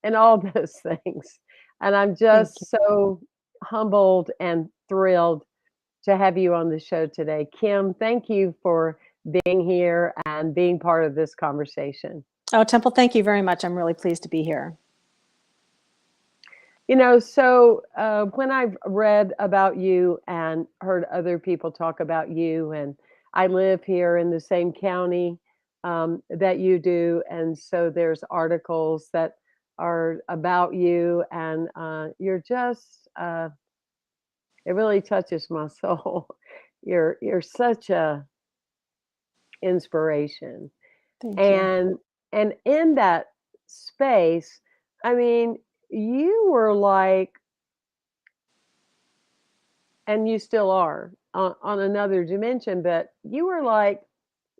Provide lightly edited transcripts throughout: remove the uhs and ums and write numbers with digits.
and all those things. And I'm Thank you. just so humbled and thrilled to have you on the show today. Kim, thank you for being here and being part of this conversation. Oh, Temple, thank you very much. I'm really pleased to be here. When I've read about you and heard other people talk about you, and I live here in the same county that you do, and so there's articles that are about you, and you're just, it really touches my soul. You're such a inspiration, Thank you. and in that space, I mean, you were like, and you still are on another dimension, but you were like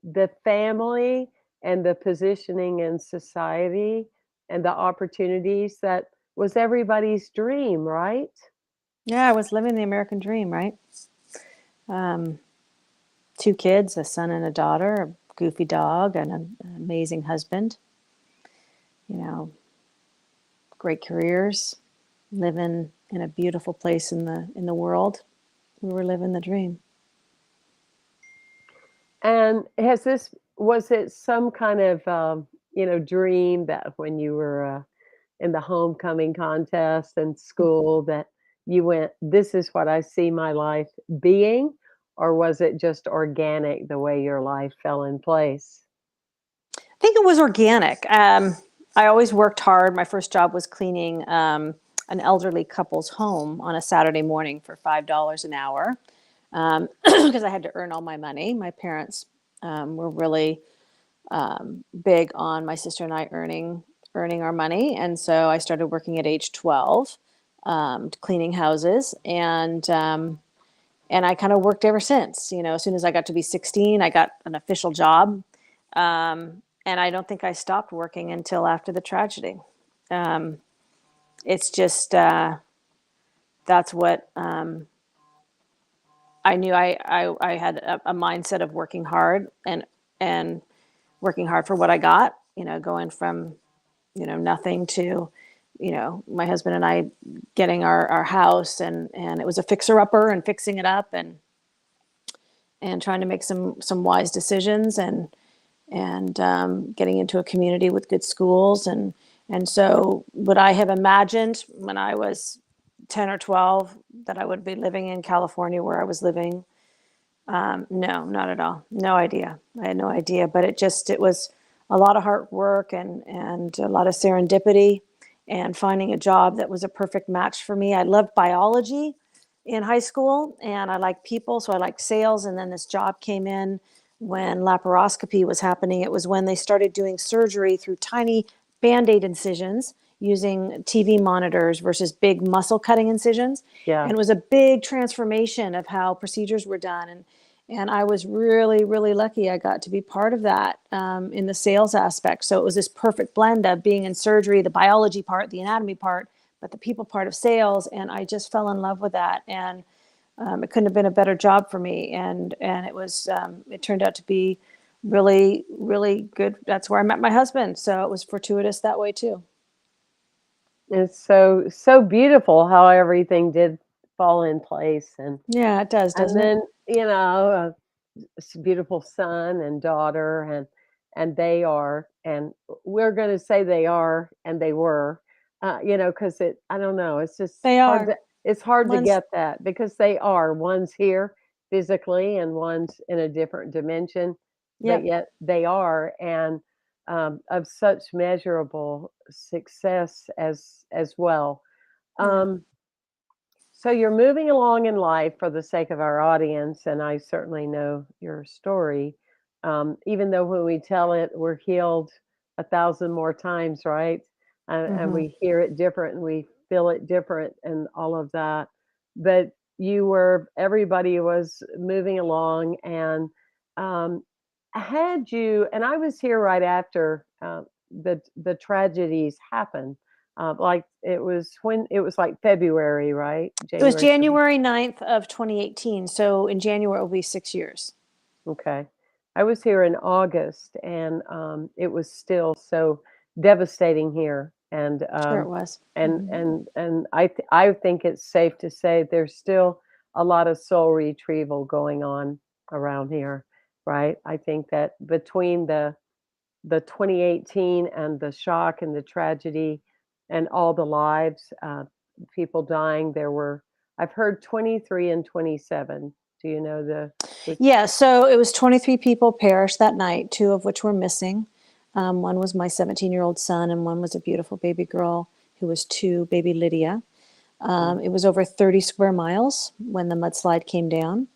the family and the positioning in society and the opportunities that was everybody's dream, right? Yeah, I was living the American dream, right? Um, Two kids, a son and a daughter, a goofy dog, and an amazing husband. You know, great careers, living in a beautiful place in the world. We were living the dream. And was it some kind of, dream that when you were in the homecoming contest in school that you went, this is what I see my life being? Or was it just organic the way your life fell in place? I think it was organic. I always worked hard. My first job was cleaning an elderly couple's home on a Saturday morning for $5 an hour because I had to earn all my money. My parents were really big on my sister and I earning our money, and so I started working at age 12, cleaning houses, and I kind of worked ever since. You know, as soon as I got to be 16, I got an official job. And I don't think I stopped working until after the tragedy. Um, it's just that's what I knew. I had a mindset of working hard and working hard for what I got. You know, going from nothing to my husband and I getting our house, and it was a fixer upper and fixing it up and trying to make some wise decisions and getting into a community with good schools. And so would I have imagined when I was 10 or 12 that I would be living in California where I was living? No, not at all. No idea. I had no idea, but it was a lot of hard work and a lot of serendipity and finding a job that was a perfect match for me. I loved biology in high school and I liked people, so I liked sales. And then this job came in when laparoscopy was happening. It was when they started doing surgery through tiny Band-Aid incisions using TV monitors versus big muscle cutting incisions. Yeah. And it was a big transformation of how procedures were done. And I was really, really lucky. I got to be part of that in the sales aspect. So it was this perfect blend of being in surgery, the biology part, the anatomy part, but the people part of sales. And I just fell in love with that. And it couldn't have been a better job for me. And it turned out to be really, really good. That's where I met my husband. So it was fortuitous that way too. It's so beautiful how everything did fall in place, Yeah, it does, and doesn't it? then beautiful son and daughter, and they are, and we're going to say they are and they were, because it, I don't know, it's just They hard to, are. it's hard to One's, get that because they are, one's here physically and one's in a different dimension, but yep. yet they are, and of such measurable success as well. Yeah. um, so you're moving along in life for the sake of our audience, and I certainly know your story. Even though when we tell it, we're healed a thousand more times, right? And Mm-hmm. we hear it different and we feel it different and all of that. But everybody was moving along, and um, and I was here right after the tragedies happened. Like it was like February, right? It was January, February. January 9th of 2018. So in January, it will be 6 years. Okay. I was here in August, and it was still so devastating here. and Sure it was. Mhm. I think it's safe to say there's still a lot of soul retrieval going on around here, right? I think that between the 2018 and the shock and the tragedy and all the lives, people dying, there were I've heard 23 and 27. Do you know the Yeah, so it was 23 people perished that night, two of which were missing. One was my 17-year-old son, and one was a beautiful baby girl who was two, baby Lydia. Mm, It was over 30 square miles when the mudslide came down,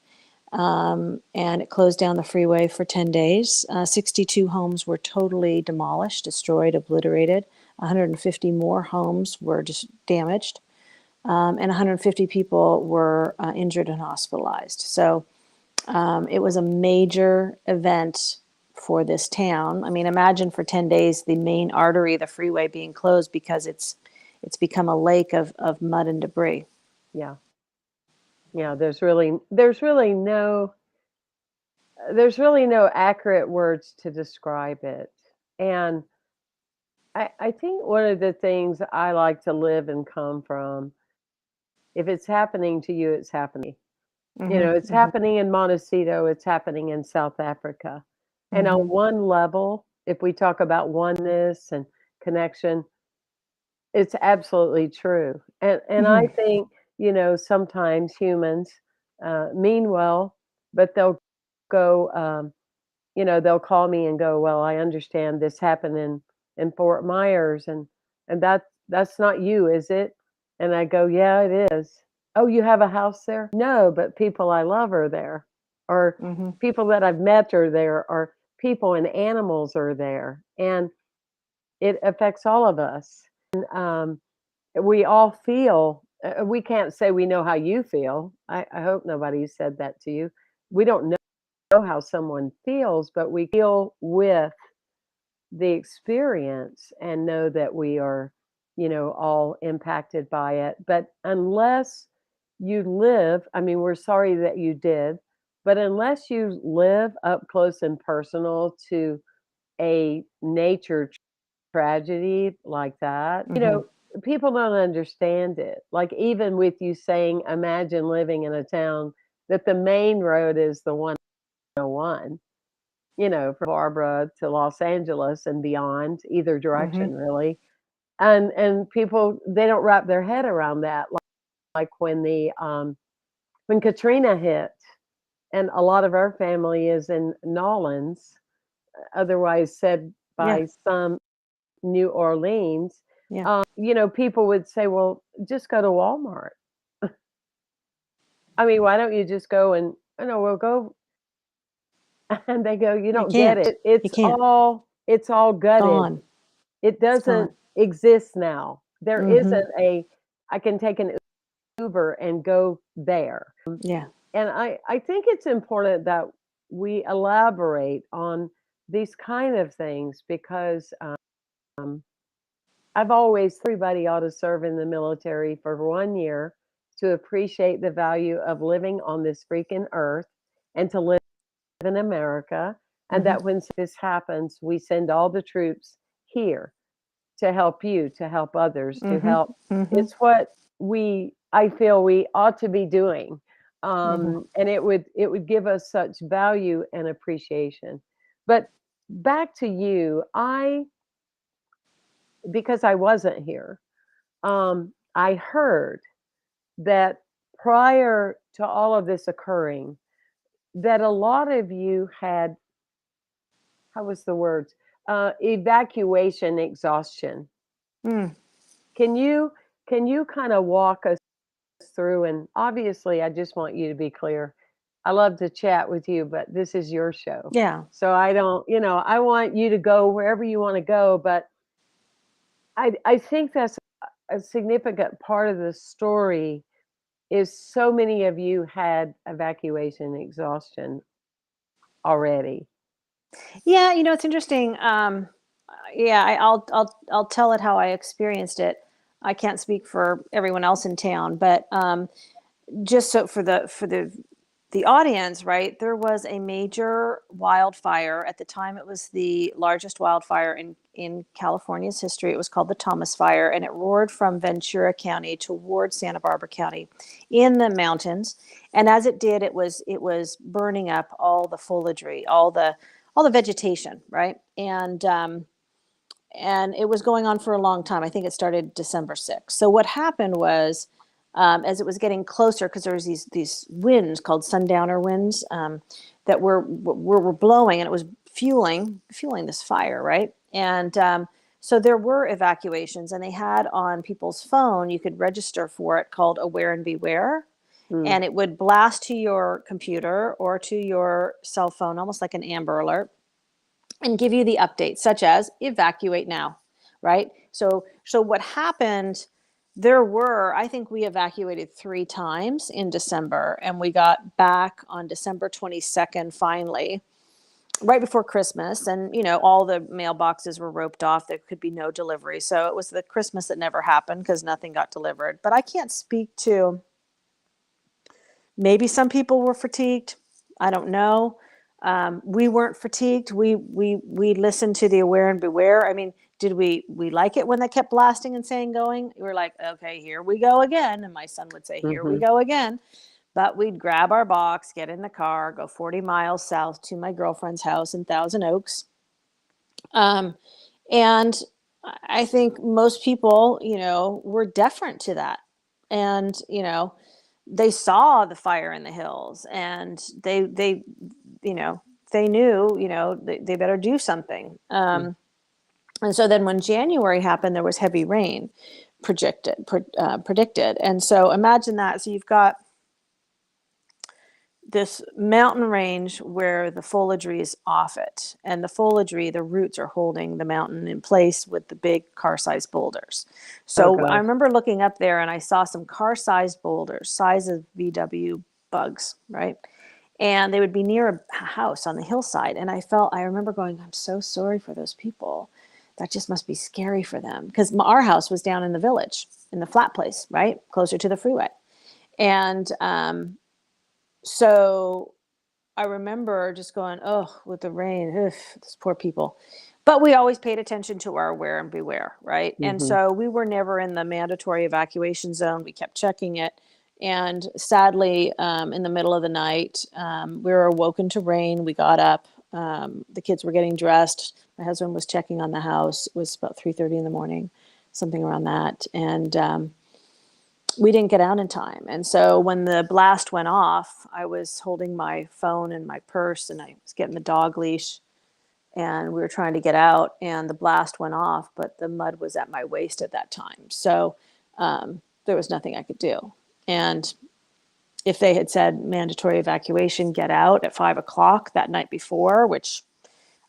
and it closed down the freeway for 10 days. 62 homes were totally demolished, destroyed, obliterated. 150 more homes were just damaged, and 150 people were injured and hospitalized. So it was a major event for this town. I mean, imagine for 10 days the main artery, the freeway, being closed because it's become a lake of mud and debris. yeah. Yeah, there's really no accurate words to describe it. And I think one of the things I like to live and come from, if it's happening to you, it's happening. You Hmm. know, it's Hmm. happening in Montecito, it's happening in South Africa. And on Hmm. one level, if we talk about oneness and connection, it's absolutely true. And I Hmm. think, sometimes humans mean well, but they'll go they'll call me and go, "Well, I understand this happened in Fort Myers, and that's not you, is it?" And I go, "Yeah, it is." "Oh, you have a house there?" "No, but people I love are there, or Hmm. people that I've met are there, or people and animals are there." And it affects all of us. And we all feel. We can't say we know how you feel. I hope nobody said that to you. We don't know how someone feels, but we feel with the experience and know that we are, all impacted by it. But unless you live, I mean, we're sorry that you did, but unless you live up close and personal to a nature tragedy like that, Hmm. people don't understand it. Like, even with you saying, imagine living in a town that the main road is the 101, from Barbara to Los Angeles and beyond, either Hmm. direction really. And people, they don't wrap their head around that. Like when Katrina hit, and a lot of our family is in Nolans, otherwise said Yeah. by some New Orleans. Yeah. People would say, "Well, just go to Walmart." I mean, why don't you just go and, we'll go. And they go, "You You don't get can't. it. You can't. It's all gutted. Gone. It It's gone. doesn't exist now. There Hmm. isn't a I can take an Uber and go there." Yeah. And I think it's important that we elaborate on these kind of things because, I've always everybody ought to serve in the military for 1 year to appreciate the value of living on this freaking earth and to live in America, and Hmm. that when this happens, we send all the troops here to help you, to help others, to Hmm. help. Hmm. It's what I feel we ought to be doing, Hmm. and it would give us such value and appreciation. But back to you, because I wasn't here, I heard that prior to all of this occurring, that a lot of you had, how was the word? Evacuation exhaustion. Mm. Can you kind of walk us through? And obviously, I just want you to be clear. I love to chat with you, but this is your show. Yeah. So I don't, I want you to go wherever you want to go, but I think that's a significant part of the story is so many of you had evacuation exhaustion already. Yeah, it's interesting. Yeah, I'll tell it how I experienced it. I can't speak for everyone else in town, but just so for the the audience, right? There was a major wildfire at the time. It was the largest wildfire in California's history. It was called the Thomas Fire, and it roared from Ventura County towards Santa Barbara County in the mountains. And as it did, it was burning up all the foliage, all the vegetation, right? And it was going on for a long time. I think it started December 6th. So what happened was, as it was getting closer, because there was these winds called sundowner winds, that were blowing, and it was fueling this fire, right? And so there were evacuations, and they had on people's phone, you could register for it, called Aware and Beware, Mm. and it would blast to your computer or to your cell phone, almost like an Amber Alert, and give you the updates, such as evacuate now, right? So what happened, I think we evacuated 3 times in December, and we got back on December 22nd, finally, right before Christmas. And, all the mailboxes were roped off. There could be no delivery. So it was the Christmas that never happened because nothing got delivered. But I can't speak to, maybe some people were fatigued. I don't know. We weren't fatigued. We listened to the Aware and Beware. I mean, did we like it when they kept blasting and saying going? We were like, okay, here we go again. And my son would say, here we Mhm. go again. But we'd grab our box, get in the car, go 40 miles south to my girlfriend's house in Thousand Oaks. Um, and I think most people, were deferent to that. And, they saw the fire in the hills, and you know, they knew, they better do something. Mm. And so then when January happened, there was heavy rain predicted. And so imagine that. So you've got this mountain range where the foliage is off it, and the foliage, the roots are holding the mountain in place with the big car-sized boulders. Oh So I gosh. remember looking up there, and I saw some car-sized boulders, size of VW bugs, right? And they would be near a house on the hillside, and I remember going, I'm so sorry for those people. That just must be scary for them, because our house was down in the village, in the flat place, right, closer to the freeway. And so I remember just going, oh, with the rain, ugh, these poor people. But we always paid attention to our Aware and Beware, right? And Mhm. so we were never in the mandatory evacuation zone. We kept checking it. And sadly, in the middle of the night, we were awoken to rain. We got up. The kids were getting dressed. My husband was checking on the house. It was about 3:30 in the morning, something around that. And we didn't get out in time. And so when the blast went off, I was holding my phone and my purse, and I was getting the dog leash, and we were trying to get out, and the blast went off, but the mud was at my waist at that time. So there was nothing I could do. And if they had said mandatory evacuation, get out at 5 o'clock that night before, which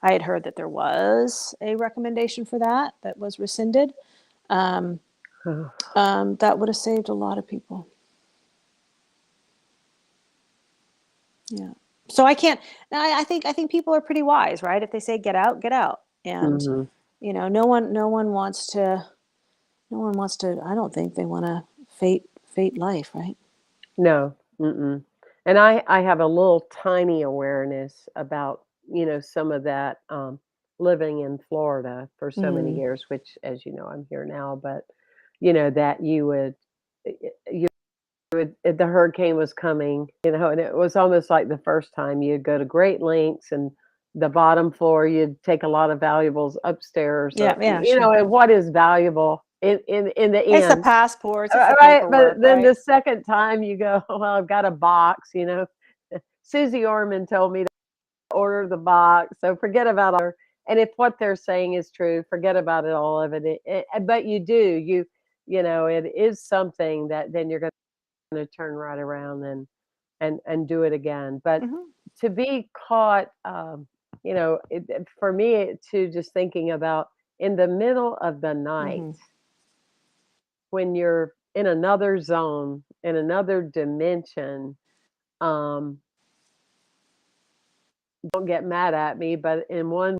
I had heard that there was a recommendation for that was rescinded, Oh. that would have saved a lot of people. Yeah. So I can't. I think people are pretty wise, right? If they say get out, get out. And Mhm. no one wants to. No one wants to. I don't think they want to fate life, right? No. Mm-mm. And I have a little tiny awareness about, some of that, living in Florida for so many Mm. years, which, as you know, I'm here now, but, that you the hurricane was coming, and it was almost like the first time you'd go to great lengths, and the bottom floor, you'd take a lot of valuables upstairs, Yeah. or, Yeah. Sure. and what is valuable in the It's the end. passports. It's the Right, but paperwork, then right? the second time you go, "Well, I've got a box," Susie Orman told me to order the box, so forget about our and if what they're saying is true, forget about it, all of it. But you do, it is something that then you're gonna turn right around and do it again. But Hmm. to be caught, for me, to just thinking about in the middle of the night Hmm. when you're in another zone, in another dimension, um, don't get mad at me, but in one,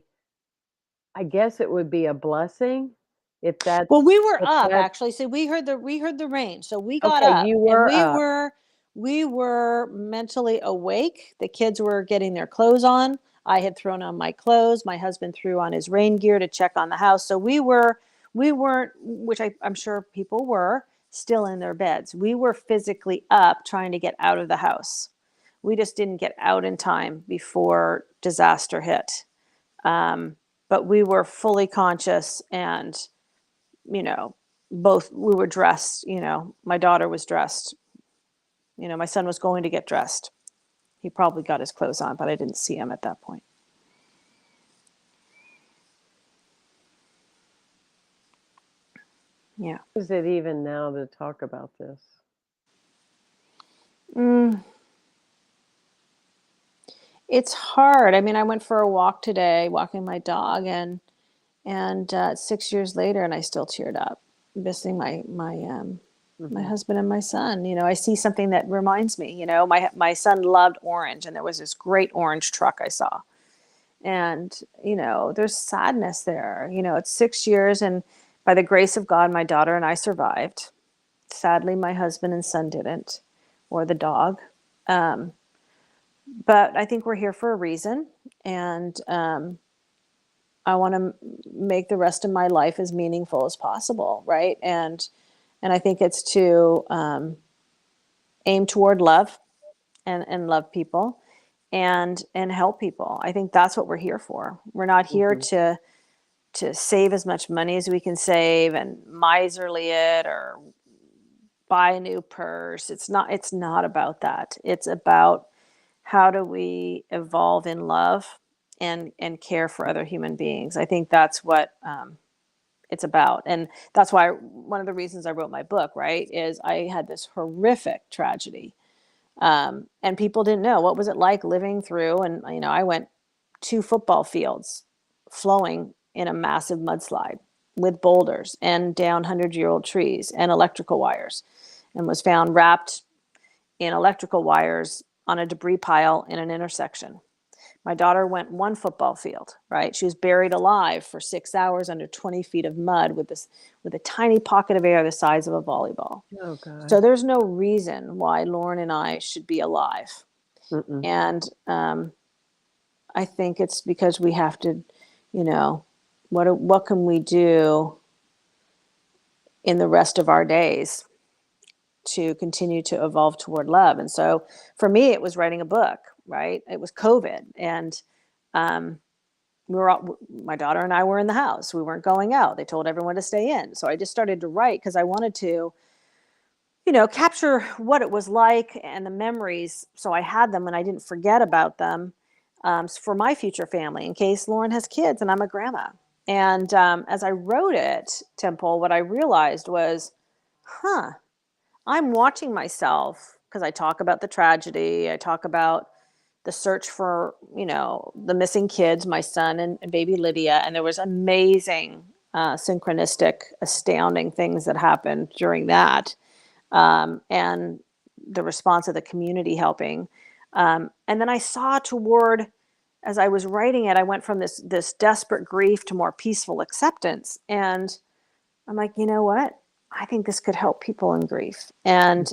I guess it would be a blessing if Well, we that's were if up that's actually. So we heard the rain. So we got okay, up, you and were up. we were mentally awake. The kids were getting their clothes on. I had thrown on my clothes. My husband threw on his rain gear to check on the house. So we weren't, which I'm sure people were, still in their beds. We were physically up trying to get out of the house. We just didn't get out in time before disaster hit. But we were fully conscious and, you know, both, we were dressed, my daughter was dressed, my son was going to get dressed. He probably got his clothes on, but I didn't see him at that point. Yeah. Is it even now to talk about this? Mm, it's hard. I mean, I went for a walk today, walking my dog, and 6 years later, and I still teared up, missing my Hmm. husband and my son. I see something that reminds me. My son loved orange, and there was this great orange truck I saw, and there's sadness there. It's 6 years, and by the grace of God, my daughter and I survived. Sadly, my husband and son didn't, or the dog. Um, but I think we're here for a reason, and I want to make the rest of my life as meaningful as possible, right? And I think it's to aim toward love and love people and help people. I think that's what we're here for. We're not here Hmm. to save as much money as we can save and miserly it or buy a new purse. It's not about that. It's about how do we evolve in love and care for other human beings. I think that's what it's about. And that's why one of the reasons I wrote my book, right, is I had this horrific tragedy. And people didn't know what was it like living through. And, I went 2 football fields flowing in a massive mudslide with boulders and down 100-year-old trees and electrical wires, and was found wrapped in electrical wires on a debris pile in an intersection. My daughter went 1 football field, right? She was buried alive for 6 hours under 20 feet of mud with a tiny pocket of air the size of a volleyball. Oh God. So there's no reason why Lauren and I should be alive. Mm-mm. And I think it's because we have to, you know, what can we do in the rest of our days to continue to evolve toward love? And so for me, it was writing a book, right? It was COVID. And um, my daughter and I were in the house. We weren't going out. They told everyone to stay in. So I just started to write because I wanted to, capture what it was like and the memories. So I had them and I didn't forget about them for my future family in case Lauren has kids and I'm a grandma. And as I wrote it, Temple, what I realized was, huh, I'm watching myself because I talk about the tragedy. I talk about the search for, the missing kids, my son and baby Lydia. And there was amazing, synchronistic, astounding things that happened during that. And the response of the community helping. And then I saw toward, as I was writing it, I went from this desperate grief to more peaceful acceptance. And I'm like, you know what? I think this could help people in grief. And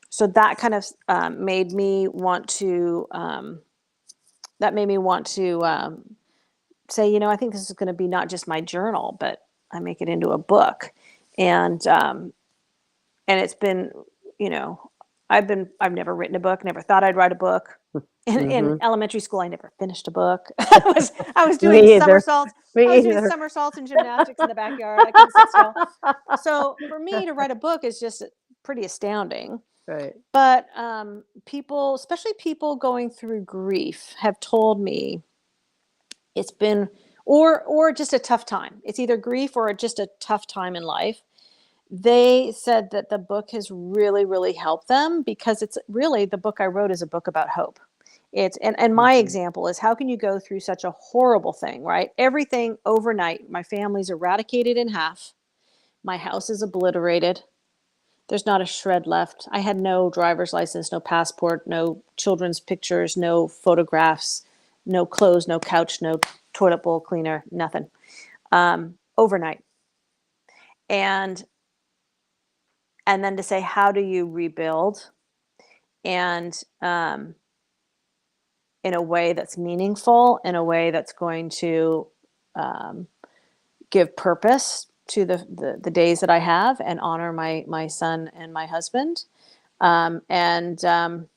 so that kind of made me want to, say, I think this is going to be not just my journal, but I make it into a book. And it's been, you know, I've never written a book, never thought I'd write a book. In Hmm. elementary school, I never finished a book. I was doing Me either. somersaults. I Me was doing either. somersaults and gymnastics in the backyard. I couldn't sit still. So for me to write a book is just pretty astounding. Right. But people, especially people going through grief, have told me it's been, or just a tough time. It's either grief or just a tough time in life. They said that the book has really, really helped them because it's really, the book I wrote is a book about hope. And my Hmm. example is, how can you go through such a horrible thing, right? Everything overnight. My family's eradicated in half. My house is obliterated. There's not a shred left. I had no driver's license, no passport, no children's pictures, no photographs, no clothes, no couch, no toilet bowl cleaner, nothing. Overnight. And and then to say, how do you rebuild? And in a way that's meaningful, in a way that's going to um, give purpose to the days that I have and honor my son and my husband. Um, and um,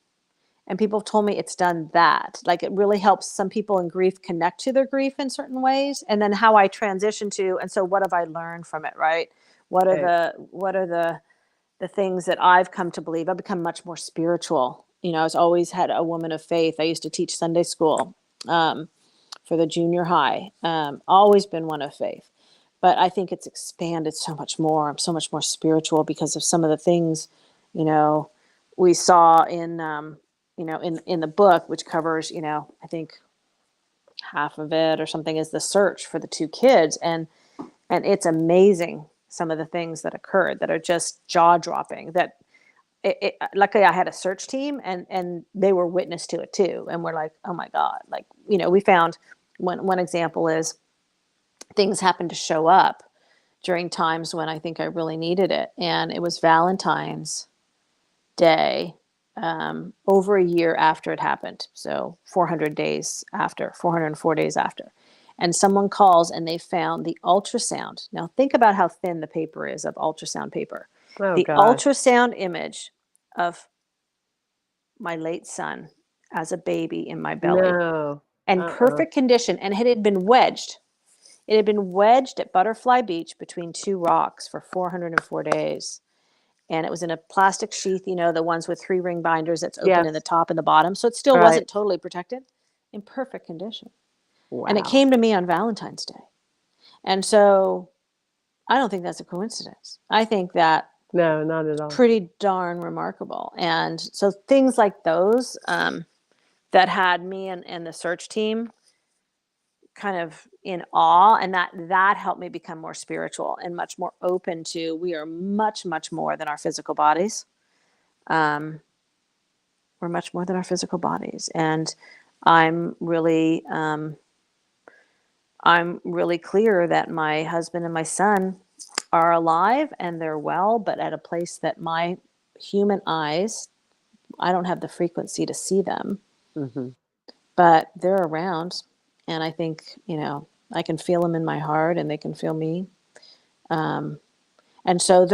and people have told me it's done that. Like it really helps some people in grief connect to their grief in certain ways. And then how I transition to, and so what have I learned from it, right? Okay. What are the things that I've come to believe? I've become much more spiritual. You know, I was always had a woman of faith. I used to teach Sunday school for the junior high. Always been one of faith. But I think it's expanded so much more. I'm so much more spiritual because of some of the things, you know, we saw in, in the book, which covers, I think half of it or something is the search for the two kids. And it's amazing some of the things that occurred that are just jaw dropping that luckily I had a search team and they were witness to it too. And we're like, oh my God, like, we found one example is things happened to show up during times when I think I really needed it. And it was Valentine's Day, over a year after it happened. So 404 days after. And someone calls and they found the ultrasound. Now, think about how thin the paper is of ultrasound paper. Oh The gosh. ultrasound image of my late son as a baby in my belly No. and Uh-uh. perfect condition. And it had been wedged. It had been wedged at Butterfly Beach between two rocks for 404 days. And it was in a plastic sheath, the ones with 3-ring binders that's open in the Yes. top and the bottom. So it still Right. wasn't totally protected, in perfect condition. And it Wow. came to me on Valentine's Day. And so I don't think that's a coincidence. I think that No, not at all. pretty darn remarkable. And so things like those that had me and the search team kind of in awe, and that helped me become more spiritual and much more open to we are much more than our physical bodies. Um, we're much more than our physical bodies, and I'm really I'm really clear that my husband and my son are alive and they're well, but at a place that my human eyes, I don't have the frequency to see them, Hmm. but they're around. And I think, I can feel them in my heart and they can feel me. Um, and so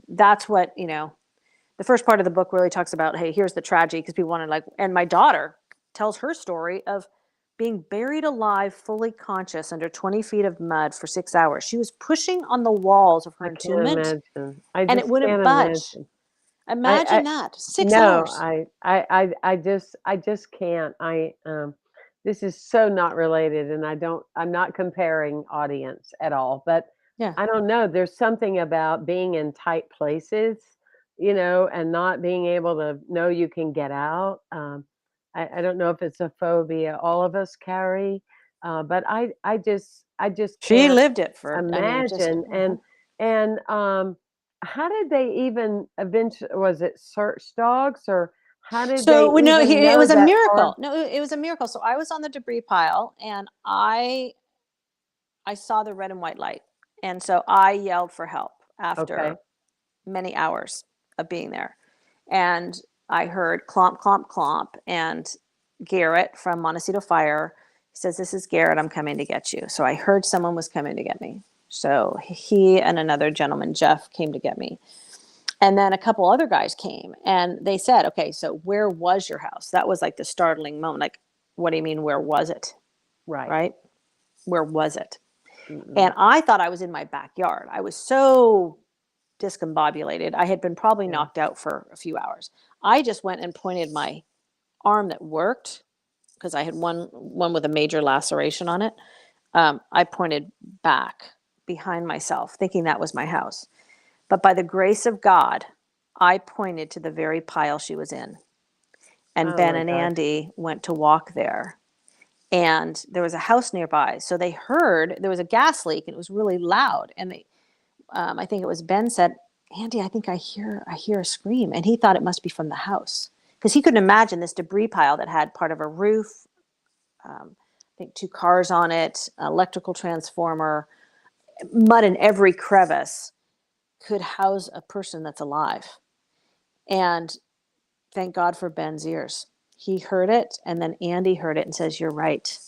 that's what, the first part of the book really talks about, hey, here's the tragedy, because people want to and my daughter tells her story of being buried alive, fully conscious under 20 feet of mud for 6 hours. She was pushing on the walls of her I can't entombment imagine. I and it just wouldn't can't budge. imagine. I Imagine that, six no, hours. I just can't. This is so not related, and I'm not comparing audience at all, but Yeah. I don't know, there's something about being in tight places, and not being able to know you can get out. I don't know if it's a phobia all of us carry, but I just She can't lived it for, I mean, just, imagine. And how did they even eventually, was it search dogs, or how did they so we know even it know was a that far? miracle. No, it was a miracle. So I was on the debris pile and I saw the red and white light. And so I yelled for help Okay. after many hours of being there. And I heard clomp, clomp, clomp. And Garrett from Montecito Fire says, "This is Garrett. I'm coming to get you." So I heard someone was coming to get me. So he and another gentleman, Jeff, came to get me. And then a couple other guys came and they said, "Okay, so where was your house?" That was like the startling moment. Like, what do you mean, where was it? Right. Right? Where was it? Mm-mm. And I thought I was in my backyard. I was so discombobulated. I had been probably Yeah. knocked out for a few hours. I just went and pointed my arm that worked because I had one with a major laceration on it. I pointed back behind myself, thinking that was my house. But by the grace of God, I pointed to the very pile she was in. And Oh Ben my and gosh. Andy went to walk there. And there was a house nearby. So they heard there was a gas leak and it was really loud. And I think it was Ben said, "Andy, I think I hear a scream." And he thought it must be from the house because he couldn't imagine this debris pile that had part of a roof, I think two cars on it, electrical transformer, mud in every crevice. could house a person that's alive. And thank God for Ben's ears. He heard it, and then Andy heard it and says, "You're right."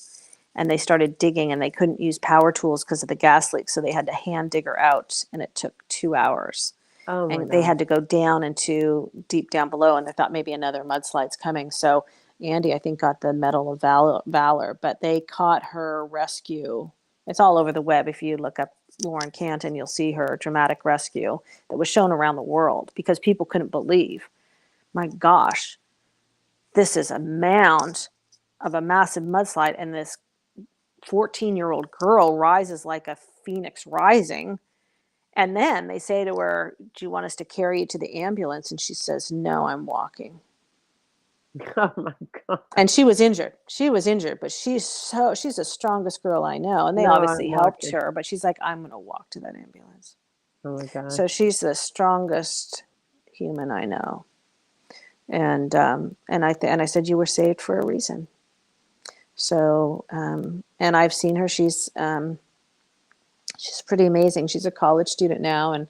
And they started digging, and they couldn't use power tools because of the gas leak, so they had to hand dig her out, and it took 2 hours. Oh my And they God. had to go down into deep down below, and they thought maybe another mudslide's coming. So Andy, I think, got the Medal of Valor, but they caught her rescue. It's all over the web. If you look up Lauren Cantin, you'll see her dramatic rescue that was shown around the world because people couldn't believe, my gosh, this is a mound of a massive mudslide, and this 14-year-old girl rises like a phoenix rising. And then they say to her, "Do you want us to carry you to the ambulance?" And she says, "No, I'm walking." Oh my God. And she was injured. She was injured, but she's the strongest girl I know. And they No, I'm obviously helped walking. her, but she's like, "I'm going to walk to that ambulance." Oh my So gosh. she's the strongest human I know. And I said, "You were saved for a reason." So and I've seen her. She's pretty amazing. She's a college student now, and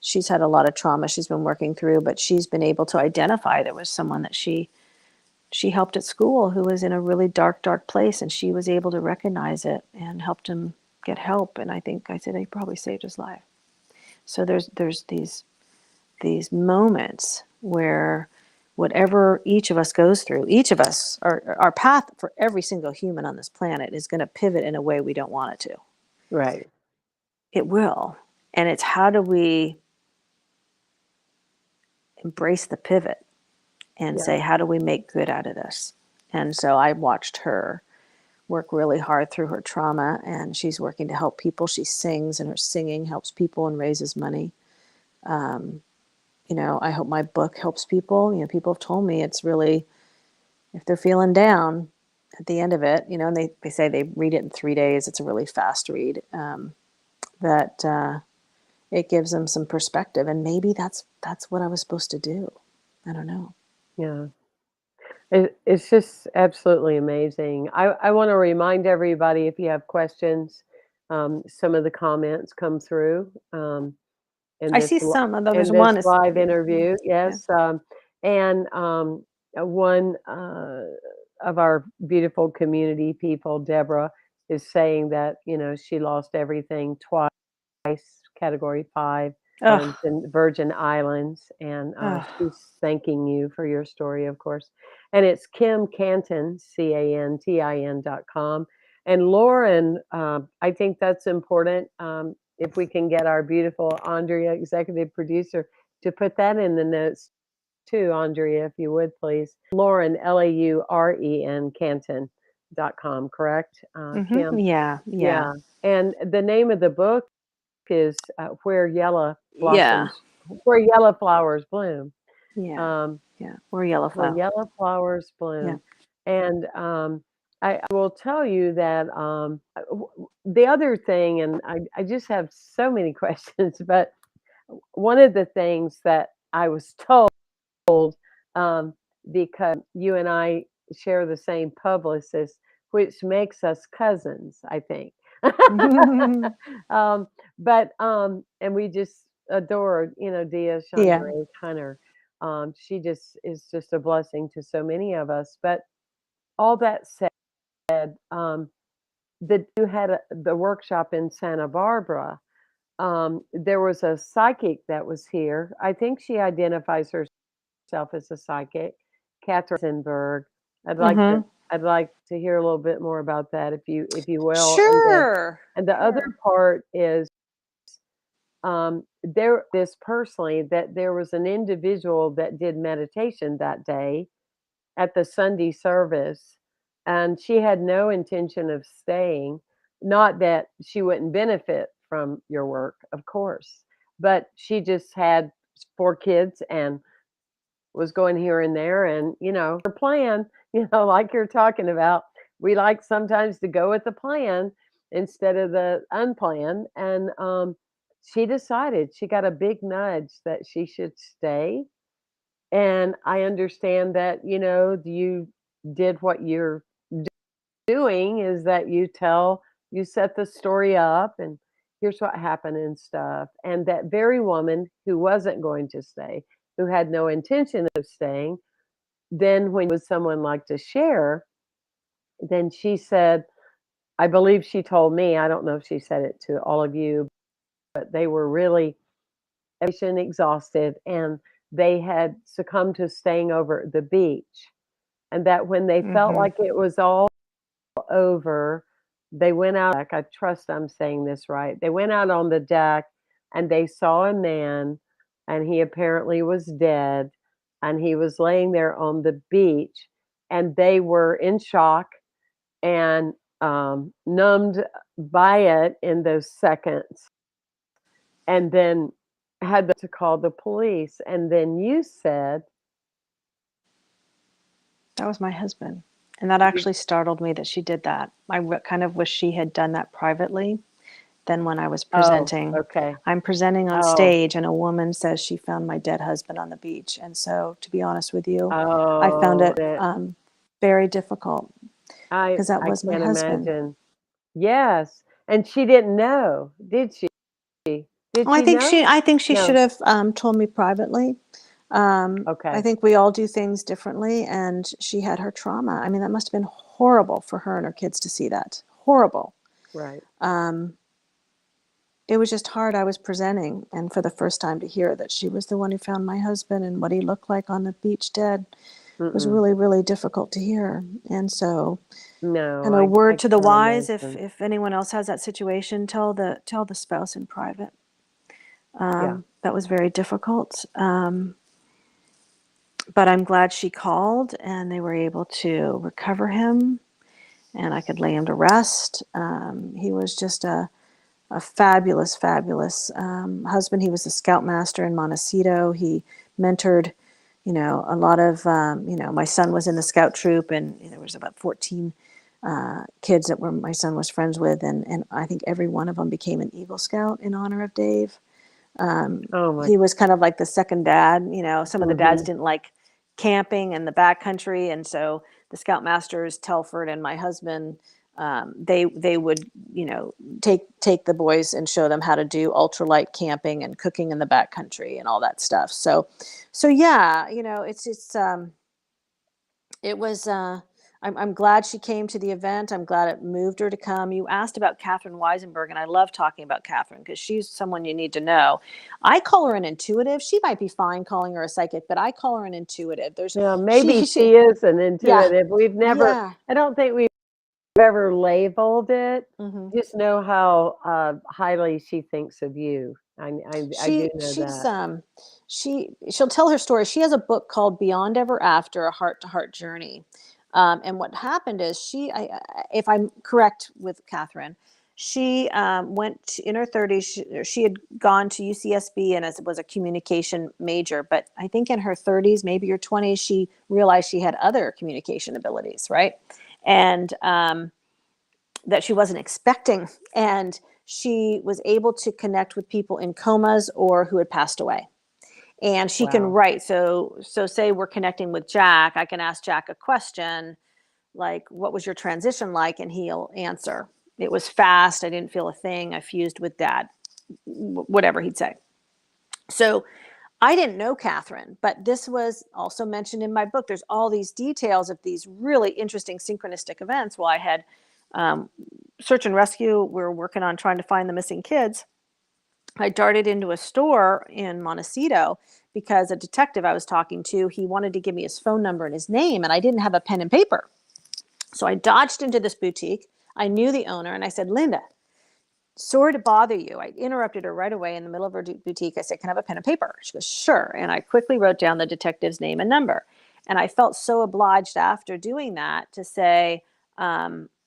she's had a lot of trauma she's been working through, but she's been able to identify there was someone that she helped at school who was in a really dark place, and she was able to recognize it and helped him get help. And I think I said he probably saved his life. So there's these moments where whatever each of us goes through, each of us, our path for every single human on this planet is going to pivot in a way we don't want it to. Right. It will. And it's how do we embrace the pivot and Yeah. say, how do we make good out of this? And so I watched her work really hard through her trauma, and she's working to help people. She sings, and her singing helps people and raises money. I hope my book helps people. People have told me it's really, if they're feeling down at the end of it, and they say they read it in 3 days. It's a really fast read. That it gives them some perspective, and maybe that's what I was supposed to do. I don't know. Yeah. It's just absolutely amazing. I want to remind everybody if you have questions, some of the comments come through in I this see some, although in there's this one is live yeah, interview. yeah. Yes, and one of our beautiful community people, Deborah, is saying that she lost everything twice, Category 5, Oh, in Virgin Islands, and oh. she's thanking you for your story, of course. And it's Kim Cantin, CANTIN.com. And Lauren, I think that's important. If we can get our beautiful Andrea, executive producer, to put that in the notes too, Andrea, if you would please. Lauren, LAUREN, Cantin.com, correct? Kim? Yeah, yeah, Yeah. And the name of the book is yeah, Where Yellow Flowers Bloom. yeah, Um, yeah. We're yellow where flower. yellow flowers Yeah. bloom. And I will tell you that the other thing, and I just have so many questions, but one of the things that I was told, um, because you and I share the same publicist, which makes us cousins, I think. um, and we just adore, Dia Yeah. Chandra Hunter. She just is just a blessing to so many of us. But all that said, that you had the workshop in Santa Barbara. There was a psychic that was here. I think she identifies herself as a psychic, Catherine Eisenberg. I'd like to Mm-hmm. I'd like to hear a little bit more about that if you will. Sure. And the other Sure. part is there this personally that there was an individual that did meditation that day at the Sunday service, and she had no intention of staying. Not that she wouldn't benefit from your work, of course, but she just had 4 kids and was going here and there, and her plan, like you're talking about, we like sometimes to go with the plan instead of the unplanned. And she decided, she got a big nudge that she should stay. And I understand that you did what you're doing, is that you set the story up, and here's what happened and stuff. And that very woman who wasn't going to stay, who had no intention of staying, then when was someone like to share, then she said, I believe she told me, I don't know if she said it to all of you, but they were really exhausted and they had succumbed to staying over at the beach. And that when they felt Mm-hmm. like it was all over, they went out. I trust I'm saying this right. They went out on the deck and they saw a man, and he apparently was dead, and he was laying there on the beach, and they were in shock and numbed by it in those seconds, and then had to call the police. And then you said, That was my husband. And that you, actually startled me that she did that. Kind of wish she had done that privately. Then when I was oh, presenting, okay. I'm presenting on Oh, stage and a woman says she found my dead husband on the beach. And so, to be honest with you, I found oh, it very difficult because that I was my can't husband. imagine. Yes, and she didn't know, did she? Did Well, I she think know? she should No. have told me privately. I Okay. think we all do things differently, and she had her trauma. I mean, that must have been horrible for her and her kids to see that. Horrible. Right. It was just hard. I was presenting, and for the first time to hear that she was the one who found my husband and what he looked like on the beach dead was Mm-mm. really, really difficult to hear. And so, No, and a I word to the can't wise: imagine. if anyone else has that situation, tell the spouse in private. Yeah. That was very difficult. But I'm glad she called, and they were able to recover him, and I could lay him to rest. He was just a fabulous, fabulous husband. He was a scoutmaster in Montecito. He mentored, a lot of, my son was in the scout troop, and there was about 14 kids that were my son was friends with, and I think every one of them became an Eagle Scout in honor of Dave. Oh my. He was kind of like the second dad. Some of the dads Mhm. didn't like camping in the backcountry, and so the scoutmasters, Telford and my husband, they would take the boys and show them how to do ultralight camping and cooking in the backcountry and all that stuff. So yeah, it was. I'm glad she came to the event. I'm glad it moved her to come. You asked about Catherine Weisenberg, and I love talking about Catherine because she's someone you need to know. I call her an intuitive. She might be fine calling her a psychic, but I call her an intuitive. Yeah, maybe she is an Yeah, intuitive. We've never, yeah. I don't think we've ever labeled it. Hmm. Just know how highly she thinks of you. I do She know she's that. she'll tell her story. She has a book called Beyond Ever After: A Heart to Heart Journey. And what happened is if I'm correct with Catherine, she in her 30s. She had gone to UCSB and was a communication major, but I think in her 30s, maybe her 20s, she realized she had other communication abilities, right? And that she wasn't expecting. And she was able to connect with people in comas or who had passed away. And she can Wow. write. So say we're connecting with Jack, I can ask Jack a question like, what was your transition like? And he'll answer. It was fast. I didn't feel a thing. I fused with dad, whatever he'd say. So I didn't know Catherine, but this was also mentioned in my book. There's all these details of these really interesting synchronistic events. While I had um, search and rescue, we were working on trying to find the missing kids. I darted into a store in Montecito because a detective I was talking to, he wanted to give me his phone number and his name, and I didn't have a pen and paper. So I dodged into this boutique. I knew the owner, and I said, Linda, sorry to bother you. I interrupted her right away in the middle of her boutique. I said, can I have a pen and paper? She goes, sure. And I quickly wrote down the detective's name and number. And I felt so obliged after doing that to say,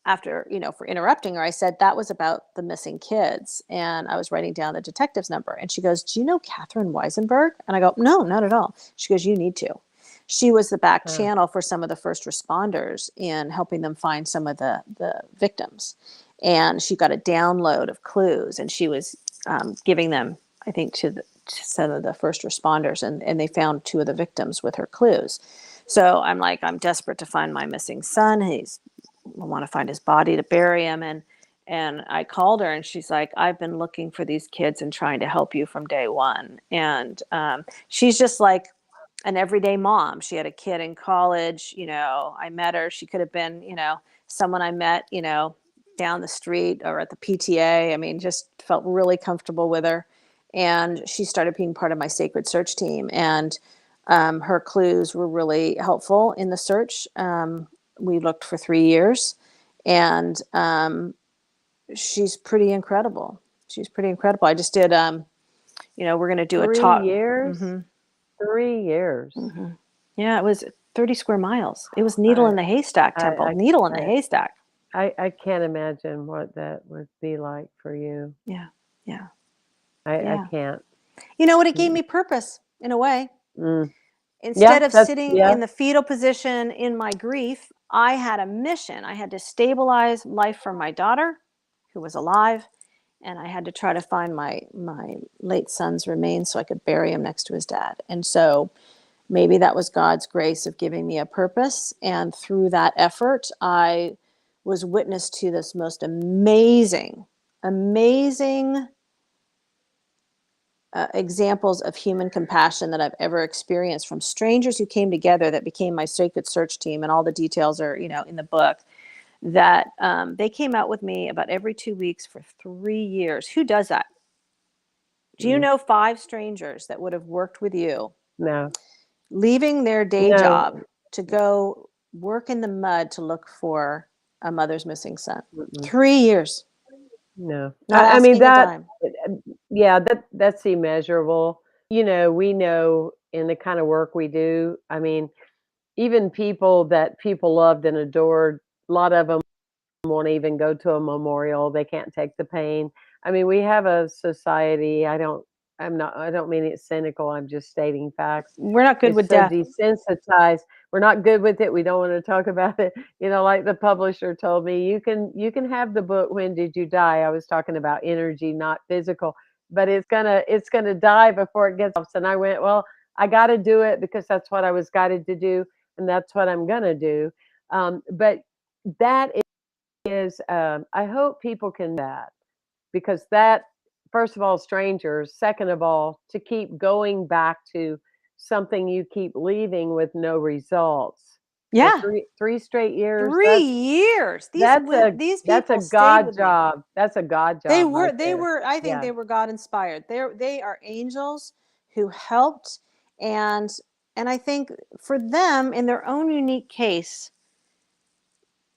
after, for interrupting her, I said, that was about the missing kids. And I was writing down the detective's number. And she goes, do you know Catherine Weisenberg? And I go, no, not at all. She goes, you need to. She was the back Uh, channel for some of the first responders in helping them find some of the victims. And she got a download of clues, and she was giving them, I think, to some of the first responders, and they found two of the victims with her clues. So I'm like, I'm desperate to find my missing son. I want to find his body to bury him, and I called her and she's like, I've been looking for these kids and trying to help you from day one. And she's just like an everyday mom. She had a kid in college. I met her. She could have been, someone I met, down the street or at the PTA. I mean, just felt really comfortable with her. And she started being part of my Sacred Search team. And her clues were really helpful in the search. We looked for 3 years, and she's pretty incredible. She's pretty incredible. I just did, we're going to do a Three talk. years? Mm-hmm. 3 years. Mm-hmm. Yeah, it was 30 square miles. It was needle I in the haystack, Temple. I Needle in the I haystack. I can't imagine what that would be like for you. Yeah, yeah, I yeah. can't. You know what? It gave Mm, me purpose in a way. mm. Yeah, Instead of that's sitting yeah. in the fetal position in my grief, I had a mission. I had to stabilize life for my daughter, who was alive, and I had to try to find my late son's remains so I could bury him next to his dad. And so maybe that was God's grace of giving me a purpose. And through that effort, I was witness to this most amazing, amazing examples of human compassion that I've ever experienced, from strangers who came together that became my Sacred Search team. And all the details are, in the book, that they came out with me about every 2 weeks for 3 years. Who does that? Do you Mm. know 5 strangers that would have worked with you, No. leaving their day job No. to go work in the mud to look for a mother's missing son? Mm-mm. 3 years, No. not I mean asking a that dime. yeah, that's immeasurable. We know in the kind of work we do, I mean, even people that people loved and adored, a lot of them won't even go to a memorial. They can't take the pain. I mean, we have a society, I don't mean it's cynical, I'm just stating facts. We're not good It's with so death. desensitized. We're not good with it. We don't want to talk about it. Like the publisher told me, you can have the book When Did You Die? I was talking about energy, not physical, but it's gonna die before it gets off. And I went, well, I got to do it because that's what I was guided to do, and that's what I'm gonna do. But that is, I hope people can do that, because that, first of all, strangers, second of all, to keep going back to something you keep leaving with no results for Yeah, three straight years. three That's years. These that's a these that's a people stayed God with me. job. That's a God They job were right they there. were I think Yeah. they were God inspired. They are angels who helped, and I think for them, in their own unique case,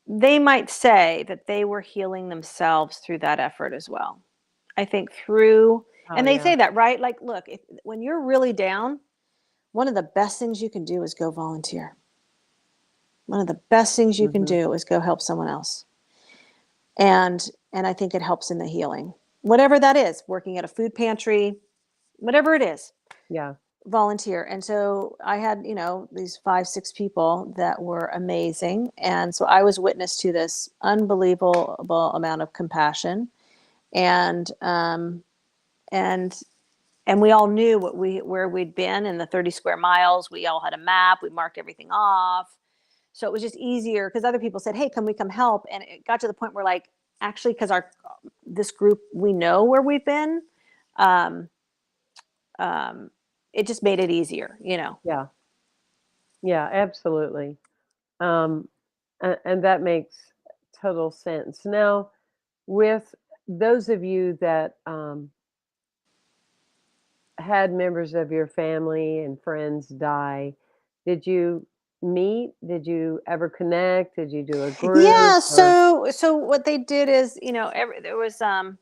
they might say that they were healing themselves through that effort as well. I think through, Oh and they yeah. say that, right? Like, look, when you're really down, one of the best things you can do is go volunteer. One of the best things you can Hmm. do is go help someone else. And I think it helps in the healing. Whatever that is, working at a food pantry, whatever it is, Yeah. volunteer. And so I had, these 5, 6 people that were amazing. And so I was witness to this unbelievable amount of compassion. And and we all knew where we'd been in the 30 square miles. We all had a map. We marked everything off. So it was just easier because other people said, "Hey, can we come help?" And it got to the point where, like, actually, because our this group, we know where we've been. Um, um, it just made it easier. Yeah. Yeah. Absolutely. Um, and that makes total sense. Now, with those of you that had members of your family and friends die, did you meet? Did you ever connect? Did you do a group Yeah, or so what they did is, there was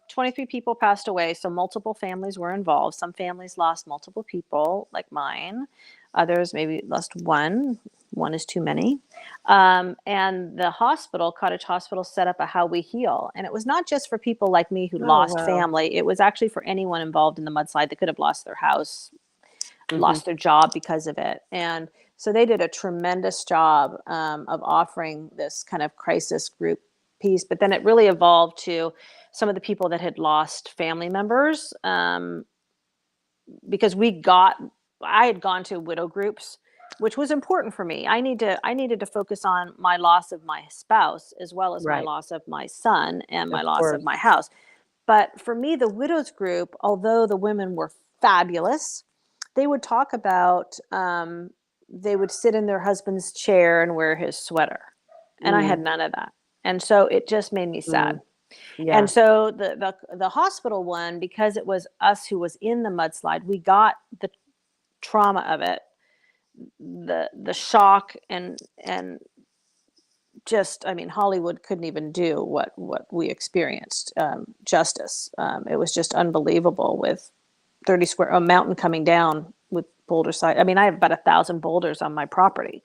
23 people passed away, so multiple families were involved. Some families lost multiple people, like mine. Others maybe lost one. One is too many. And the hospital, Cottage Hospital, set up a How We Heal, and it was not just for people like me who oh, lost wow. family. It was actually for anyone involved in the mudslide that could have lost their house, Mhm. lost their job because of it. And so they did a tremendous job of offering this kind of crisis group piece. But then it really evolved to some of the people that had lost family members, because I had gone to widow groups which was important for me. I needed to focus on my loss of my spouse as well as my Right. loss of my son and my Of loss of course. my house. But for me, the widows group, although the women were fabulous, they would talk about, they would sit in their husband's chair and wear his sweater. And I had Mm, none of that. And so it just made me sad. mm, And yeah. so the hospital one, because it was us who was in the mudslide, we got the trauma of it, the shock, and just, I mean, Hollywood couldn't even do what we experienced, justice. It was just unbelievable with 30 square, a mountain coming down with boulder side. I mean, I have about 1,000 boulders on my property,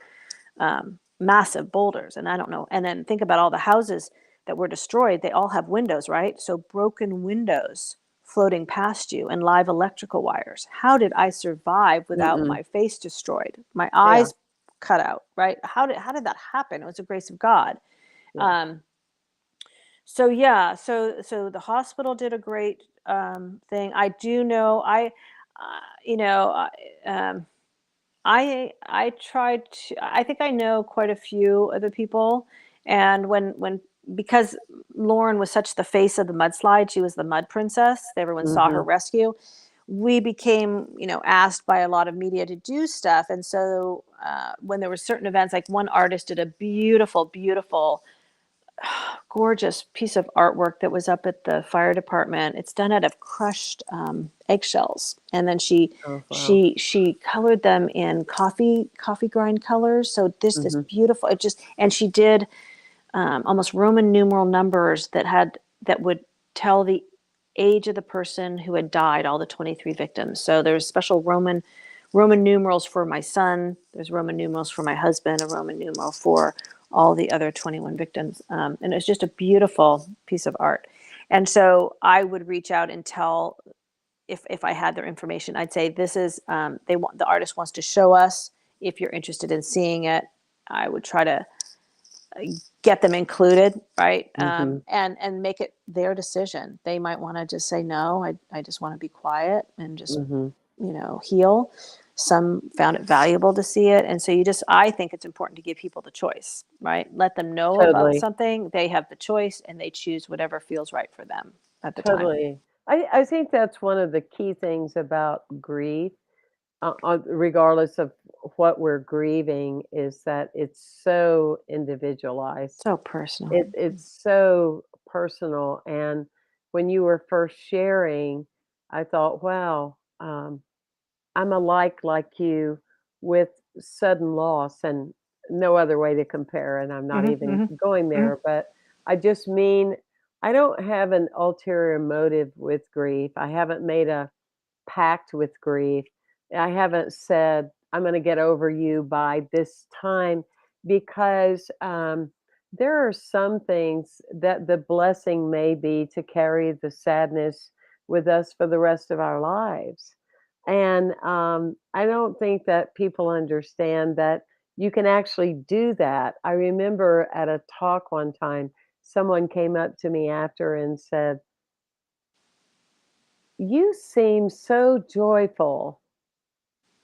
massive boulders. And I don't know. And then think about all the houses that were destroyed. They all have windows, right? So broken windows floating past you and live electrical wires. How did I survive without Mm-mm. my face destroyed? My Yeah. eyes cut out, right? How did that happen? It was the grace of God. Yeah. Um, so yeah, so the hospital did a great, thing. I do know you know, I tried to. I think I know quite a few of the people, and when because Lauren was such the face of the mudslide, she was the mud princess. Everyone saw her Mm-hmm. rescue. We became, asked by a lot of media to do stuff, and so when there were certain events, like one artist did a beautiful, beautiful, gorgeous piece of artwork that was up at the fire department. It's done out of crushed, eggshells, and then she Oh, wow. she she colored them in coffee grind colors. So this Mm-hmm. beautiful. It just and she did, almost Roman numeral numbers that would tell the age of the person who had died. All the 23 victims. So there's special Roman numerals for my son. There's Roman numerals for my husband. A Roman numeral for all the other 21 victims. And it's just a beautiful piece of art. And so I would reach out and tell, if I had their information, I'd say, this is, the artist wants to show us. If you're interested in seeing it, I would try to get them included, right? Mm-hmm. And make it their decision. They might want to just say, no, I just want to be quiet and just, Mm-hmm. heal. Some found it valuable to see it. And so I think it's important to give people the choice, right? Let them know about Totally. something. They have the choice and they choose whatever feels right for them at the time. Totally. I think that's one of the key things about grief, regardless of what we're grieving, is that it's so individualized. So personal. It's so personal. And when you were first sharing, I thought, wow, I'm alike like you with sudden loss and no other way to compare. And I'm not Hmm. even Hmm. going Hmm. there, but I just mean I don't have an ulterior motive with grief. I haven't made a pact with grief. I haven't said, I'm going to get over you by this time because there are some things that the blessing may be to carry the sadness with us for the rest of our lives. And I don't think that people understand that you can actually do that. I remember at a talk one time, someone came up to me after and said, you seem so joyful.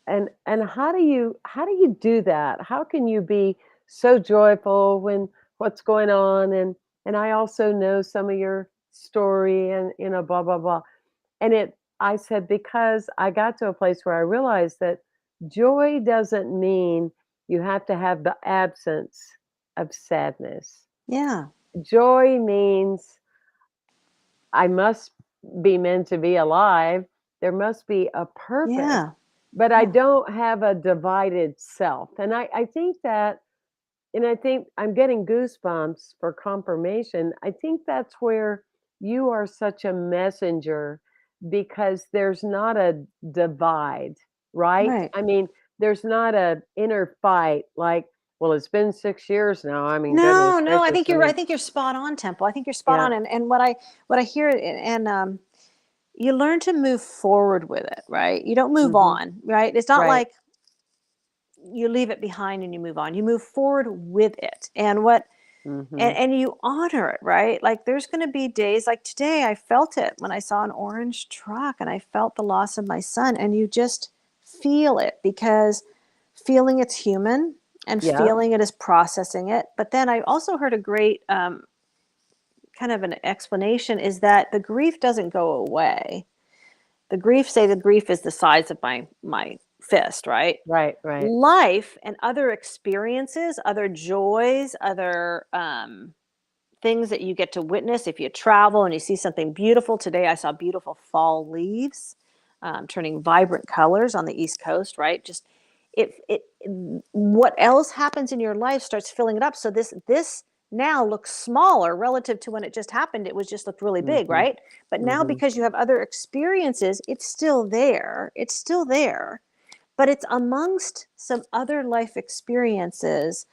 And how do you do that? How can you be so joyful when what's going on? And I also know some of your story and blah blah blah. And it I said, because I got to a place where I realized that joy doesn't mean you have to have the absence of sadness. Yeah. Joy means I must be meant to be alive. There must be a purpose, Yeah. but I Yeah. don't have a divided self. And I think that, and I think I'm getting goosebumps for confirmation. I think that's where you are such a messenger because there's not a divide, right? Right. I mean, there's not a inner fight like, well, it's been 6 years now. I mean, goodness No, no, gracious. I I mean, think you're spot on, Temple. I think you're spot yeah. on. And what I hear, and you learn to move forward with it, right? You don't move Hmm. on, right? It's not Right. like you leave it behind and you move on. You move forward with it. And Hmm. and you honor it, right? Like there's going to be days like today. I felt it when I saw an orange truck and I felt the loss of my son, and you just feel it because feeling it's human and Yeah. feeling it is processing it. But then I also heard a great kind of an explanation is that the grief doesn't go away. The grief, say the grief is the size of my fist, right? Right, right. Life and other experiences, other joys, other things that you get to witness if you travel and you see something beautiful. Today I saw beautiful fall leaves turning vibrant colors on the East Coast, right? Just it what else happens in your life starts filling it up. So this now looks smaller relative to when it just happened. It was just looked really big, Mhm. right? But now Mhm. because you have other experiences, it's still there. It's still there, but it's amongst some other life experiences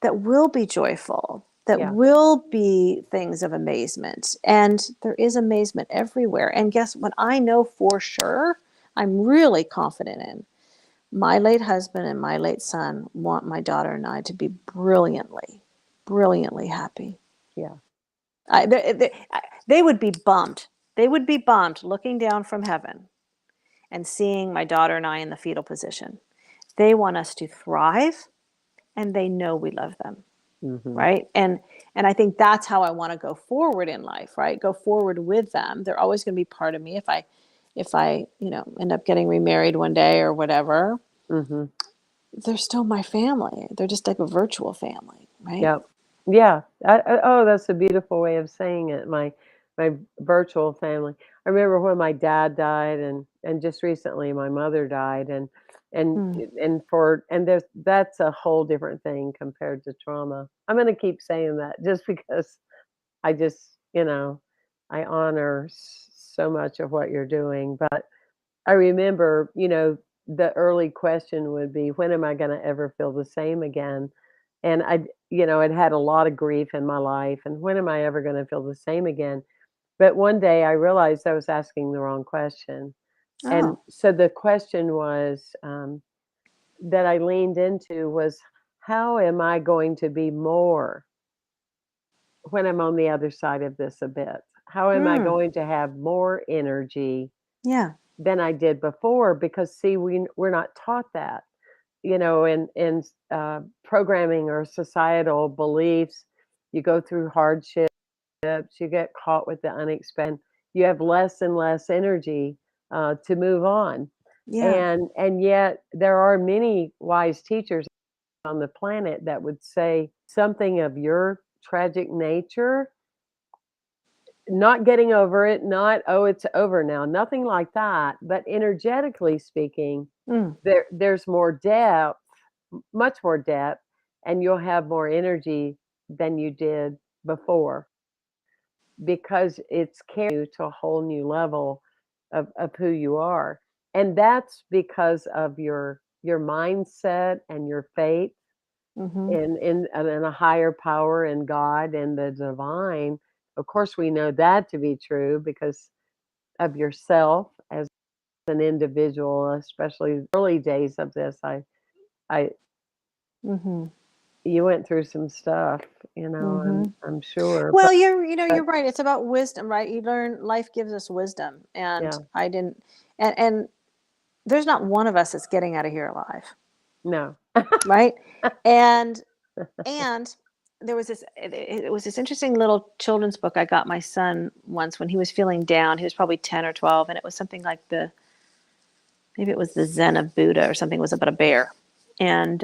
that will be joyful, that Yeah. will be things of amazement. And there is amazement everywhere. And guess what? I know for sure, I'm really confident in my late husband and my late son want my daughter and I to be brilliantly, brilliantly happy. Yeah. They would be bummed. They would be bummed looking down from heaven and seeing my daughter and I in the fetal position. They want us to thrive and they know we love them. Mhm. Right. And I think that's how I want to go forward in life, right? Go forward with them. They're always going to be part of me if I end up getting remarried one day or whatever. Mhm. They're still my family. They're just like a virtual family, right? Yep. Yeah. Oh, that's a beautiful way of saying it. My virtual family. I remember when my dad died, and just recently my mother died, and Mm. and that's a whole different thing compared to trauma. I'm going to keep saying that just because I just, I honor so much of what you're doing. But I remember, the early question would be, when am I going to ever feel the same again? And I'd had a lot of grief in my life, and when am I ever going to feel the same again? But one day I realized I was asking the wrong question. And Oh. so the question was, that I leaned into was, how am I going to be more when I'm on the other side of this a bit? How am I Mm. going to have more energy Yeah. than I did before? Because see, we're not taught that, in programming or societal beliefs. You go through hardships, you get caught with the unexpected. You have less and less energy to move on, Yeah. and yet there are many wise teachers on the planet that would say something of your tragic nature, not getting over it, not, oh, it's over now, nothing like that, but energetically speaking, Mm. there's more depth, much more depth, and you'll have more energy than you did before, because it's carrying you to a whole new level of who you are. And that's because of your mindset and your faith Mm-hmm. in a higher power, in God and the divine. Of course, we know that to be true because of yourself as an individual, especially the early days of this. I Mm-hmm. You went through some stuff, Mm-hmm. I'm sure, Well, you're but right. It's about wisdom, right? You learn life gives us wisdom. And yeah, I didn't and there's not one of us that's getting out of here alive, no. right? And and there was it was this interesting little children's book I got my son once when he was feeling down. He was probably 10 or 12, and it was something like maybe it was the Zen of Buddha or something. It was about a bear. And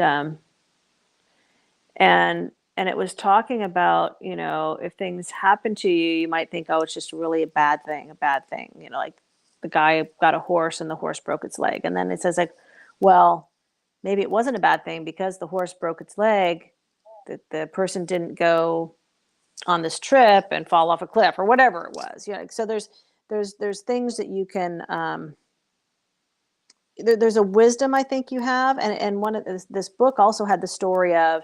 and it was talking about, if things happen to you, you might think, oh, it's just really a bad thing, like the guy got a horse and the horse broke its leg. And then it says, like, well, maybe it wasn't a bad thing because the horse broke its leg, that the person didn't go on this trip and fall off a cliff or whatever it was. So there's things that you can there's a wisdom I think you have. And one of this book also had the story of,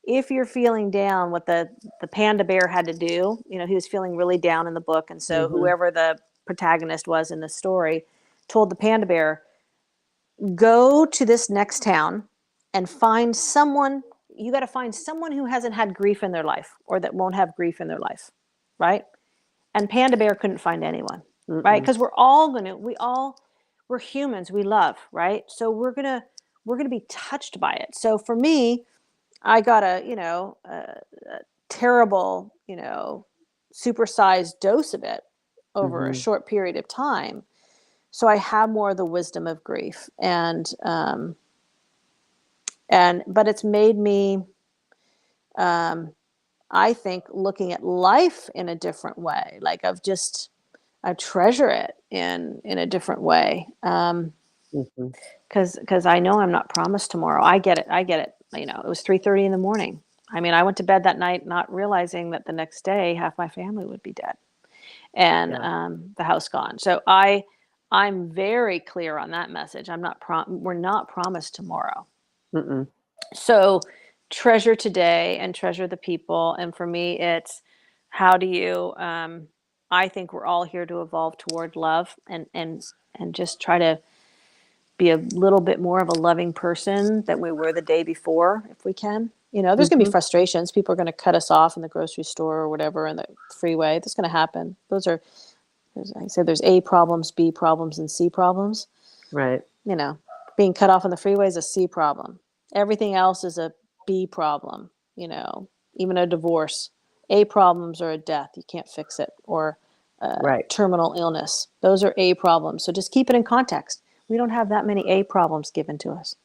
if you're feeling down, what the panda bear had to do. He was feeling really down in the book, and so Mhm. whoever the protagonist was in the story told the panda bear, go to this next town and find someone. You got to find someone who hasn't had grief in their life or that won't have grief in their life, right? And panda bear couldn't find anyone, right? Mm-mm. Because we're humans, we love, right? So we're going to be touched by it. So for me, I got a terrible, supersized dose of it over a Mhm. short period of time. So I have more of the wisdom of grief, but it's made me, um, I think, looking at life in a different way. Like I treasure it in a different way. Mhm. Because I know I'm not promised tomorrow. I get it. I get it. It was 3:30 in the morning. I mean, I went to bed that night not realizing that the next day half my family would be dead and Yeah. the house gone. So I'm very clear on that message. We're not promised tomorrow. Mm-mm. So treasure today and treasure the people. And for me, it's how do you? I think we're all here to evolve toward love and just try to be a little bit more of a loving person than we were the day before, if we can. There's going to be Mhm. frustrations. People are going to cut us off in the grocery store or whatever, in the freeway. That's going to happen. I said, there's A problems, B problems, and C problems. Right. You know, Being cut off on the freeway is a C problem. Everything else is a B problem. Even a divorce. A problems are a death. You can't fix it. Or Right. terminal illness. Those are A problems. So just keep it in context. We don't have that many A problems given to us.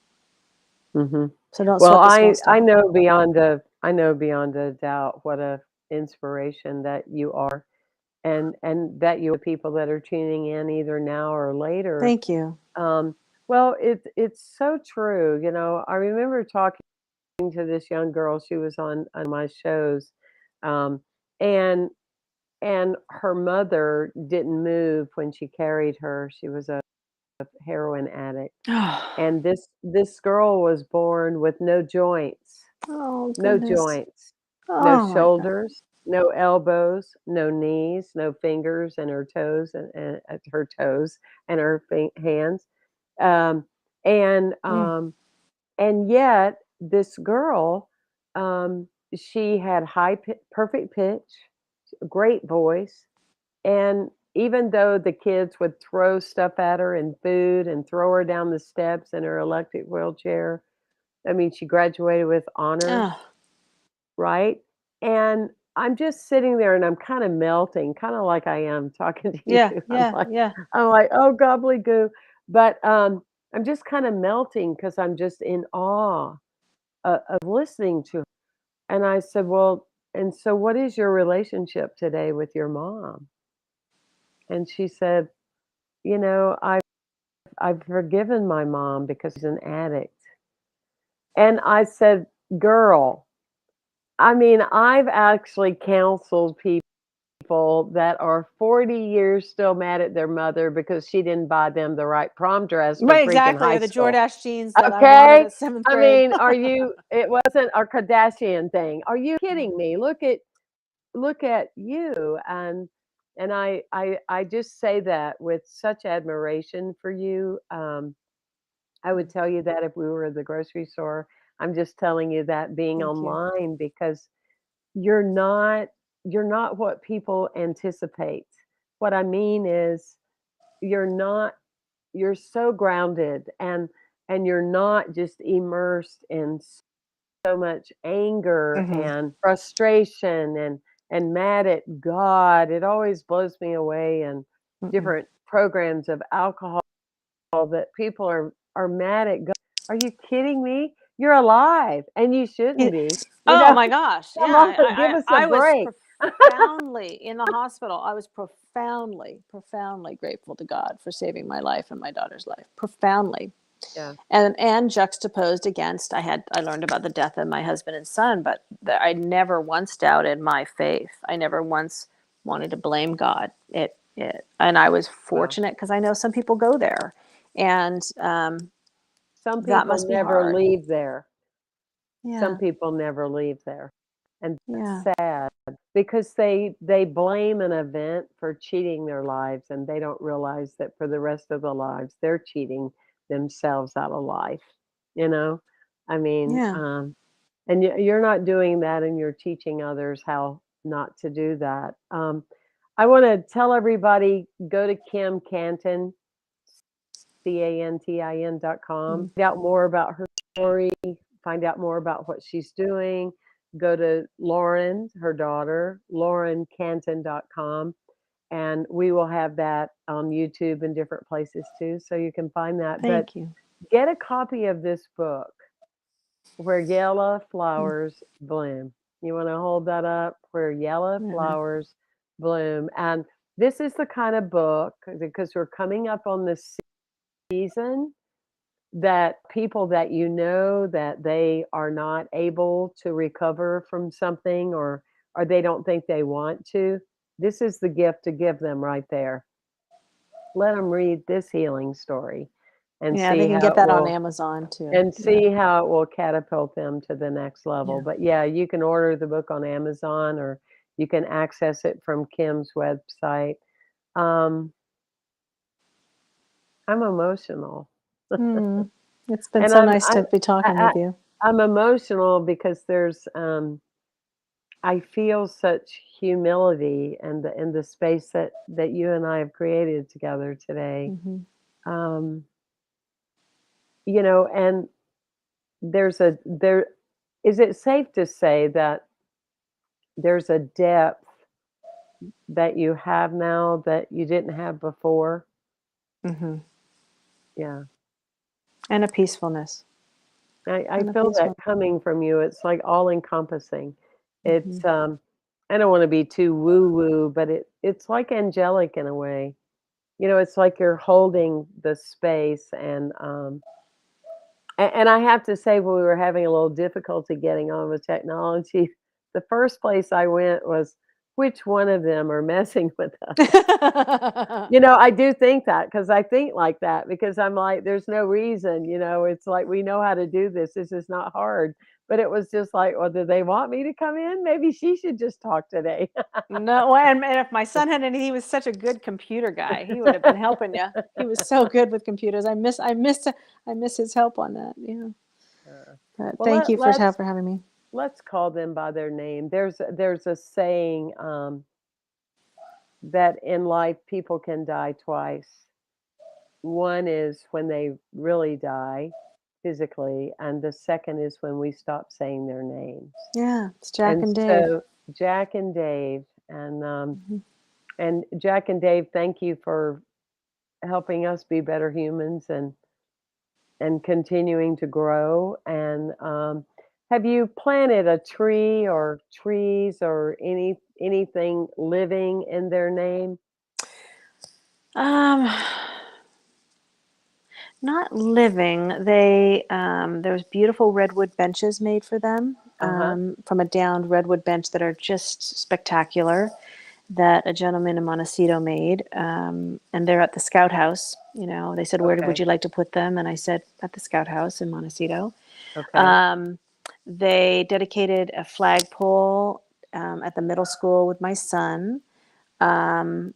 Mhm. So don't Well, sweat the small I stuff. know beyond a doubt what a inspiration that you are, and that you people that are tuning in either now or later. Thank you. Um, well, it's so true. I remember talking to this young girl. She was on my shows, um, and her mother didn't move when she carried her. She was a heroin addict, and this girl was born with no joints. Oh, No goodness. joints, no Oh, my God. shoulders, no elbows, no knees, no fingers and her toes and her toes and her hands. Um, and Mm. um, and yet this girl, um, she had perfect pitch, great voice, and even though the kids would throw stuff at her and food and throw her down the steps in her electric wheelchair, I mean, she graduated with honors, Oh, right? And I'm just sitting there and I'm kinda melting, kinda like I am talking to yeah, you. I'm yeah, like yeah. I'm like, "Oh, gobbly-goo." But, I'm just kinda melting because 'cause I'm just in awe of listening to her. And I said, "Well, and so what is your relationship today with your mom?" And she said, I've forgiven my mom because she's an addict." And I said, "Girl," I mean, I've actually counseled people that are 40 years still mad at their mother because she didn't buy them the right prom dress for Right, freaking exactly. high Or the school. Jordache jeans that I wanted Okay? at seventh I grade. mean, it wasn't a Kardashian thing. Are you kidding me? Look at you. And I just say that with such admiration for you. I would tell you that if we were at the grocery store. I'm just telling you that being Thank you. online because you're not you're not what people anticipate. What I mean is you're not you're so grounded and you're not just immersed in so much anger Hmm. and frustration and mad at God. It always blows me away in Mm-mm. different programs of alcohol that people are mad at God. Are you kidding me? You're alive and you shouldn't It- be. Oh my gosh. Come Yeah. on, give us a I was break. profoundly in the hospital. I was profoundly, profoundly grateful to God for saving my life and my daughter's life. Profoundly. Yeah. And juxtaposed against, I learned about the death of my husband and son, but I never once doubted my faith. I never once wanted to blame God. And I was Well, fortunate because I know some people go there, and some that people must be never hard. leave there. Some Yeah. people never leave there, and Yeah. that's sad because they blame an event for cheating their lives, and they don't realize that for the rest of their lives, they're cheating themselves out of life, you know? I mean, Yeah. and you're not doing that, and you're teaching others how not to do that. I wanna tell everybody, go to Kim Cantin, Cantin.com. Mhm. Find out more about her story, find out more about what she's doing. Go to Lauren, her daughter, laurencanton.com, and we will have that on YouTube and different places too, so you can find that. But Thank you. get a copy of this book, Where Yellow Mm. Flowers Bloom. You want to hold that up? Where Yellow Mhm. Flowers Bloom. And this is the kind of book, because we're coming up on this season, that people that you know that they are not able to recover from something, or they don't think they want to, this is the gift to give them right there. Let them read this healing story and Yeah, they can get that on Amazon too. Yeah. see how it will catapult them to the next level. Yeah. But yeah, you can order the book on Amazon, or you can access it from Kim's website. Um, I'm emotional. Mm. It's been And so nice to be I, talking I, with you. I'm emotional because I feel such humility and the space that you and I have created together today. Mhm. Um, and there is it safe to say that there's a depth that you have now that you didn't have before? Mhm. Yeah. And a peacefulness. I And a feel that peaceful. coming from you. It's like all encompassing. Mhm. It's I don't want to be too woo woo, but it's like angelic in a way. It's like you're holding the space, and I have to say, when we were having a little difficulty getting on with technology, the first place I went was, which one of them are messing with us? I do think that, because I think like that, because I'm like, there's no reason, it's like, we know how to do this. This is not hard. But it was just like, well, do they want me to come in? Maybe she should just talk today. No, well, and if my son had any, he was such a good computer guy. He would have been helping you. He was so good with computers. I miss his help on that. Yeah. Uh, But well, thank you let's for having me. call them by their name. There's a saying, that in life people can die twice. One is when they really die physically, and the second is when we stop saying their names. Yeah, it's Jack And and Dave. so Jack and Dave, Mhm. and Jack and Dave, thank you for helping us be better humans, and continuing to grow. And have you planted a tree or trees or anything living in their name? Um, Not living. They there's beautiful redwood benches made for them Uh-huh. from a downed redwood bench that are just spectacular. That a gentleman in Montecito made, and they're at the Scout House. They said, "Where would Okay. you like to put them?" And I said, "At the Scout House in Montecito." Okay. Um, they dedicated a flagpole at the middle school with my son, and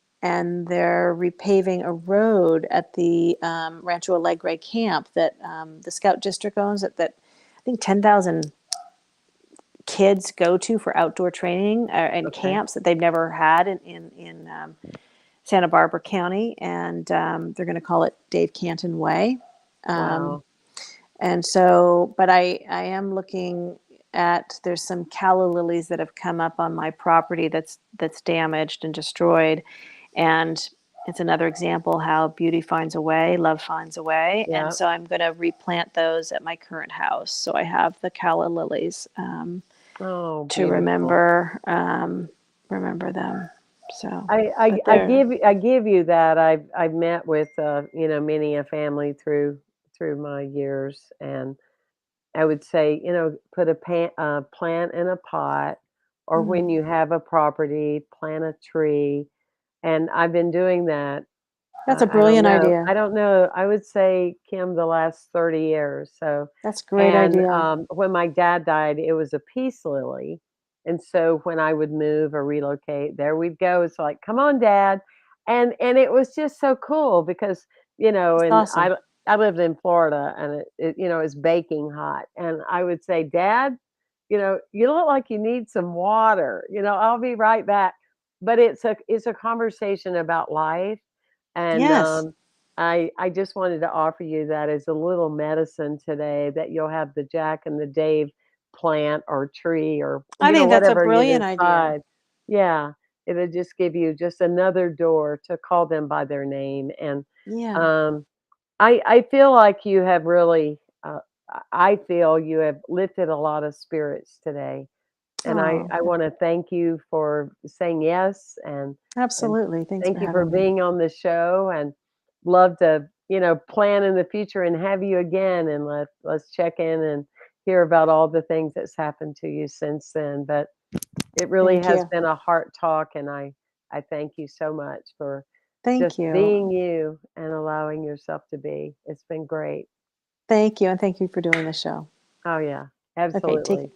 they're repaving a road at the Rancho Alegre camp that the Scout District owns. That I think 10,000 kids go to for outdoor training and Okay. camps that they've never had in Santa Barbara County, and they're going to call it Dave Cantin Way. Um, Wow. and so, but I am looking at, there's some calla lilies that have come up on my property that's damaged and destroyed, and it's another example how beauty finds a way, love finds a way, and Yeah. so I'm going to replant those at my current house. So I have the calla lilies Oh, to beautiful. remember them. So, I I but I they're give I give you that. I've met with, many a family through my years, and I would say, put a plant in a pot, or when mm, you have a property, plant a tree. And I've been doing that. that's a I don't brilliant know. idea. I don't know. I would say, Kim, the last 30 years. So, That's a great and idea. when my dad died, it was a peace lily. And so when I would move or relocate, there we'd go. It's like, come on, Dad. And it was just so cool because, It's and awesome. I lived in Florida, and it's baking hot. And I would say, Dad, you look like you need some water. I'll be right back. But it's a conversation about life, and Yes. I just wanted to offer you that as a little medicine today that you'll have the Jack and the Dave plant or tree or, I think that's a whatever you brilliant idea. decide. Yeah, it'll just give you just another door to call them by their name, and, Yeah. um, I feel like you have really, I feel you have lifted a lot of spirits today, and Oh, I wanna thank you for saying yes, and absolutely. Thanks for thank you for having me. being on the show, and love to, plan in the future and have you again, and let's check in and hear about all the things that's happened to you since then, but it really Thank has you. been a heart talk, and I thank you so much for Thank just you. being you and allowing yourself to be. It's been great. Thank you, and thank you for doing the show. Oh, yeah, Okay, take absolutely.